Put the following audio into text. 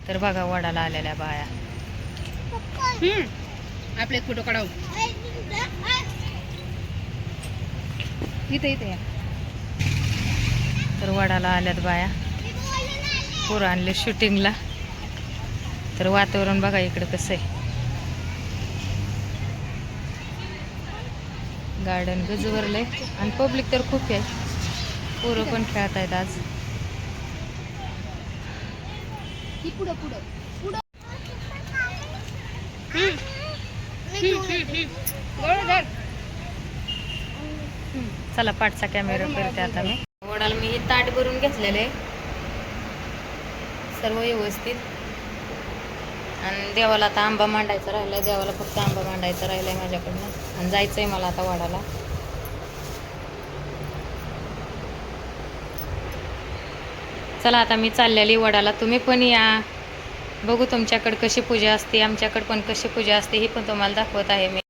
तर बघा वडाला आलेल्या बाया. आपले फोटो काढाव इथे इथे या. तर वडाला आल्यात बाया, पोरं आणले शूटिंगला. तर वातावरण बघा इकडं कसं आहे. गार्डन गजवरलंय आणि पब्लिक तर खूप आहे. पोरं पण खेळत आहेत आज. पुढं पुढं पुढं. चला पाठचा कॅमेरा करते आता मी. वडाला मी हे ताट भरून घेतलेलं आहे सर्व व्यवस्थित. आणि देवाला आता आंबा मांडायचा राहिलाय. देवाला फक्त आंबा मांडायचा राहिलाय माझ्याकडनं. आणि जायचंय मला आता वडाला. चला आता मी चाललेली वडाला. तुम्ही पण या, बघू तुमच्याकडे कशी पूजा असते, आमच्याकडे पण कशी पूजा असते हे पण तुम्हाला दाखवत आहे मी.